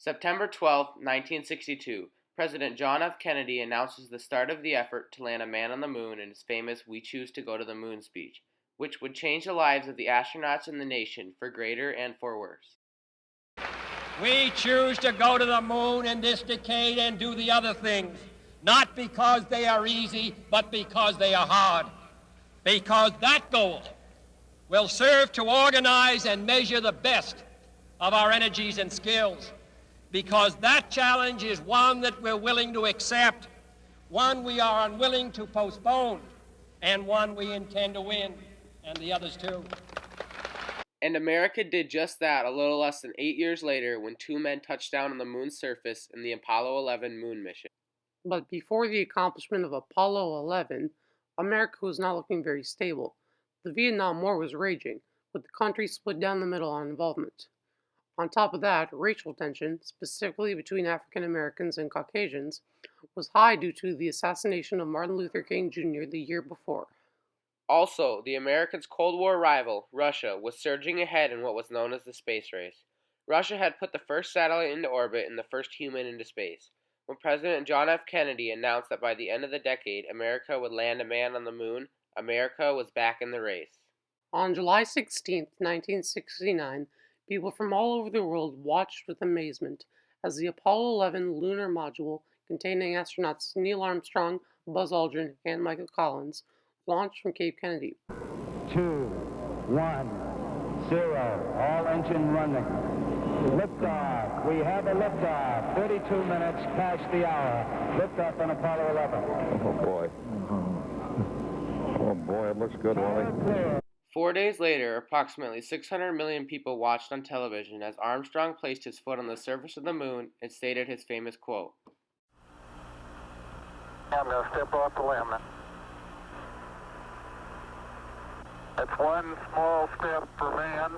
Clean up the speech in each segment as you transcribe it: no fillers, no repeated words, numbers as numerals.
September 12, 1962, President John F. Kennedy announces the start of the effort to land a man on the moon in his famous "We Choose to Go to the Moon" speech, which would change the lives of the astronauts and the nation for greater and for worse. We choose to go to the moon in this decade and do the other things, not because they are easy, but because they are hard. Because that goal will serve to organize and measure the best of our energies and skills. Because that challenge is one that we're willing to accept, one we are unwilling to postpone, and one we intend to win, and the others too. And America did just that a little less than 8 years later when two men touched down on the moon's surface in the Apollo 11 moon mission. But before the accomplishment of Apollo 11, America was not looking very stable. The Vietnam War was raging, with the country split down the middle on involvement. On top of that, racial tension, specifically between African Americans and Caucasians, was high due to the assassination of Martin Luther King Jr. the year before. Also, the Americans' Cold War rival, Russia, was surging ahead in what was known as the space race. Russia had put the first satellite into orbit and the first human into space. When President John F. Kennedy announced that by the end of the decade, America would land a man on the moon, America was back in the race. On July 16, 1969, people from all over the world watched with amazement as the Apollo 11 lunar module containing astronauts Neil Armstrong, Buzz Aldrin, and Michael Collins launched from Cape Kennedy. 2, 1, 0, all engine running. Liftoff. We have a liftoff. 32 minutes past the hour. Liftoff on Apollo 11. Oh, boy. Oh, boy, it looks good, Wally. 4 days later, approximately 600 million people watched on television as Armstrong placed his foot on the surface of the moon and stated his famous quote. I'm going to step off the limb. That's one small step for man,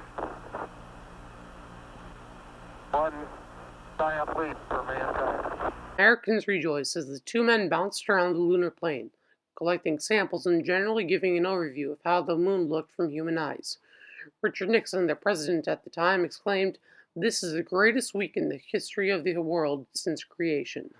one giant leap for mankind. Americans rejoiced as the two men bounced around the lunar plane, collecting samples and generally giving an overview of how the moon looked from human eyes. Richard Nixon, the president at the time, exclaimed, "This is the greatest week in the history of the world since creation."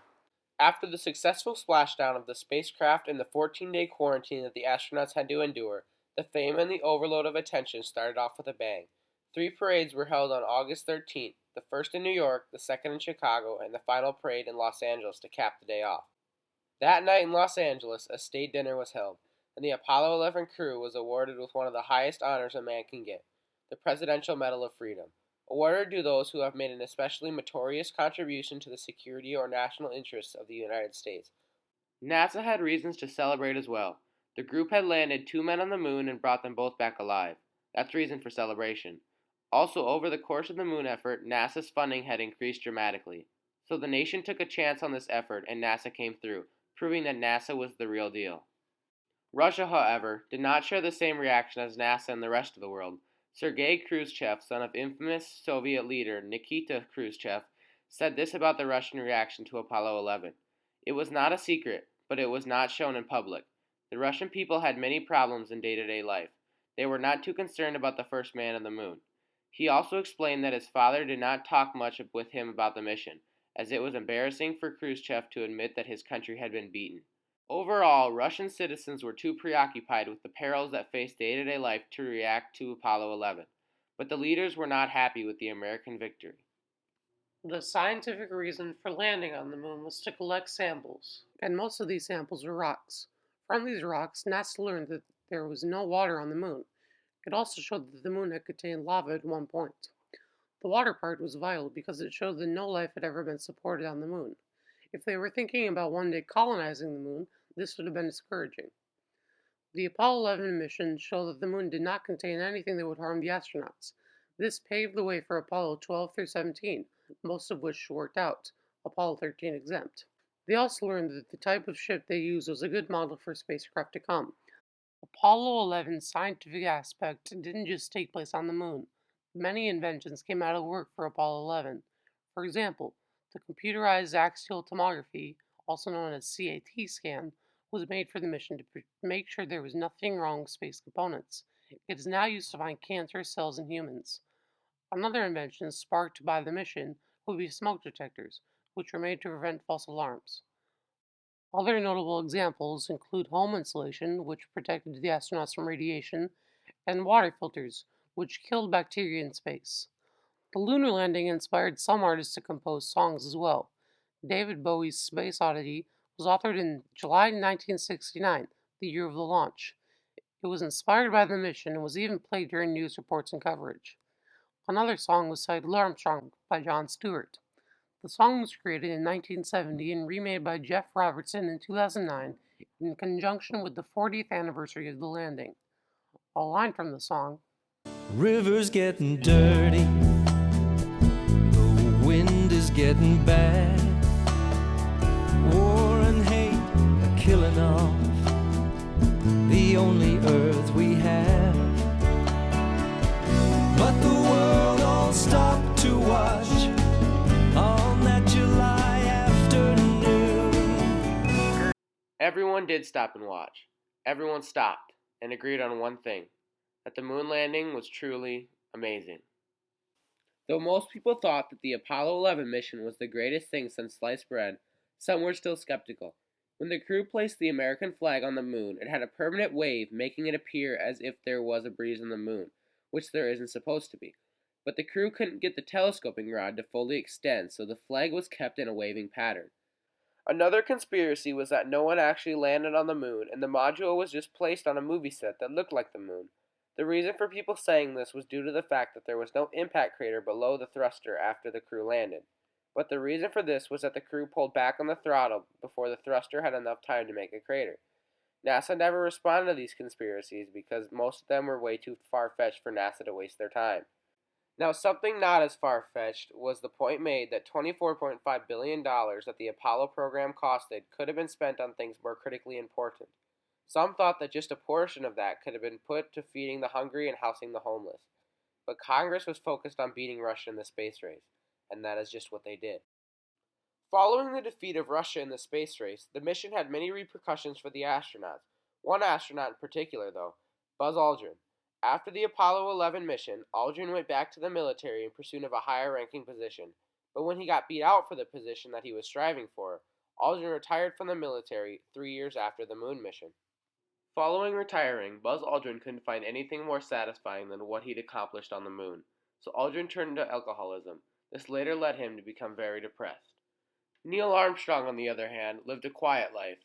After the successful splashdown of the spacecraft and the 14-day quarantine that the astronauts had to endure, the fame and the overload of attention started off with a bang. 3 parades were held on August 13th, the first in New York, the second in Chicago, and the final parade in Los Angeles to cap the day off. That night in Los Angeles, a state dinner was held, and the Apollo 11 crew was awarded with one of the highest honors a man can get, the Presidential Medal of Freedom, awarded to those who have made an especially meritorious contribution to the security or national interests of the United States. NASA had reasons to celebrate as well. The group had landed 2 men on the moon and brought them both back alive. That's reason for celebration. Also, over the course of the moon effort, NASA's funding had increased dramatically. So the nation took a chance on this effort and NASA came through, proving that NASA was the real deal. Russia, however, did not share the same reaction as NASA and the rest of the world. Sergei Khrushchev, son of infamous Soviet leader Nikita Khrushchev, said this about the Russian reaction to Apollo 11. It was not a secret, but it was not shown in public. The Russian people had many problems in day-to-day life. They were not too concerned about the first man on the moon. He also explained that his father did not talk much with him about the mission, as it was embarrassing for Khrushchev to admit that his country had been beaten. Overall, Russian citizens were too preoccupied with the perils that faced day-to-day life to react to Apollo 11, but the leaders were not happy with the American victory. The scientific reason for landing on the moon was to collect samples, and most of these samples were rocks. From these rocks, NASA learned that there was no water on the moon. It also showed that the moon had contained lava at one point. The water part was vital because it showed that no life had ever been supported on the moon. If they were thinking about one day colonizing the moon, this would have been discouraging. The Apollo 11 mission showed that the moon did not contain anything that would harm the astronauts. This paved the way for Apollo 12 through 17, most of which worked out, Apollo 13 exempt. They also learned that the type of ship they used was a good model for spacecraft to come. Apollo 11's scientific aspect didn't just take place on the moon. Many inventions came out of work for Apollo 11. For example, the computerized axial tomography, also known as CAT scan, was made for the mission to make sure there was nothing wrong with space components. It is now used to find cancerous cells in humans. Another invention sparked by the mission would be smoke detectors, which were made to prevent false alarms. Other notable examples include home insulation, which protected the astronauts from radiation, and water filters, which killed bacteria in space. The lunar landing inspired some artists to compose songs as well. David Bowie's Space Oddity was authored in July 1969, the year of the launch. It was inspired by the mission and was even played during news reports and coverage. Another song was titled Armstrong by Jon Stewart. The song was created in 1970 and remade by Jeff Robertson in 2009 in conjunction with the 40th anniversary of the landing. A line from the song: River's getting dirty, the wind is getting bad, war and hate are killing off the only earth we have. But the world all stopped to watch on that July afternoon. Everyone did stop and watch. Everyone stopped and agreed on one thing, that the moon landing was truly amazing. Though most people thought that the Apollo 11 mission was the greatest thing since sliced bread, some were still skeptical. When the crew placed the American flag on the moon, it had a permanent wave, making it appear as if there was a breeze on the moon, which there isn't supposed to be. But the crew couldn't get the telescoping rod to fully extend, so the flag was kept in a waving pattern. Another conspiracy was that no one actually landed on the moon, and the module was just placed on a movie set that looked like the moon. The reason for people saying this was due to the fact that there was no impact crater below the thruster after the crew landed. But the reason for this was that the crew pulled back on the throttle before the thruster had enough time to make a crater. NASA never responded to these conspiracies because most of them were way too far-fetched for NASA to waste their time. Now, something not as far-fetched was the point made that $24.5 billion that the Apollo program costed could have been spent on things more critically important. Some thought that just a portion of that could have been put to feeding the hungry and housing the homeless. But Congress was focused on beating Russia in the space race, and that is just what they did. Following the defeat of Russia in the space race, the mission had many repercussions for the astronauts. One astronaut in particular, though, Buzz Aldrin. After the Apollo 11 mission, Aldrin went back to the military in pursuit of a higher-ranking position. But when he got beat out for the position that he was striving for, Aldrin retired from the military 3 years after the moon mission. Following retiring, Buzz Aldrin couldn't find anything more satisfying than what he'd accomplished on the moon, so Aldrin turned to alcoholism. This later led him to become very depressed. Neil Armstrong, on the other hand, lived a quiet life.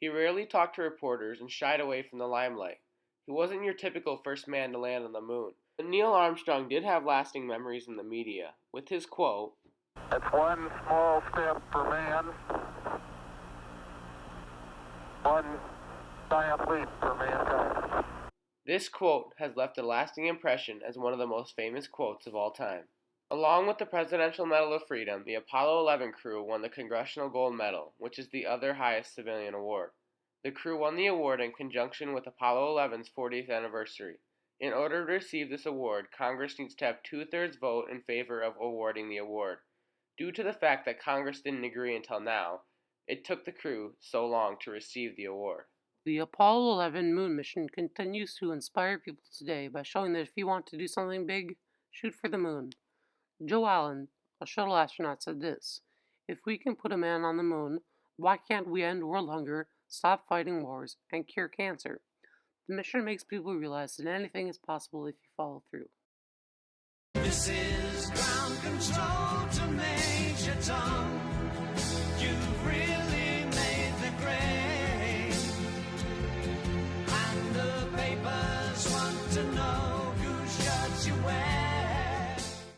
He rarely talked to reporters and shied away from the limelight. He wasn't your typical first man to land on the moon. But Neil Armstrong did have lasting memories in the media, with his quote, It's one small step for man, one giant leap for mankind. This quote has left a lasting impression as one of the most famous quotes of all time. Along with the Presidential Medal of Freedom, the Apollo 11 crew won the Congressional Gold Medal, which is the other highest civilian award. The crew won the award in conjunction with Apollo 11's 40th anniversary. In order to receive this award, Congress needs to have 2/3 vote in favor of awarding the award. Due to the fact that Congress didn't agree until now, it took the crew so long to receive the award. The Apollo 11 moon mission continues to inspire people today by showing that if you want to do something big, shoot for the moon. Joe Allen, a shuttle astronaut, said this: "If we can put a man on the moon, why can't we end world hunger, stop fighting wars, and cure cancer?" The mission makes people realize that anything is possible if you follow through. This is ground control.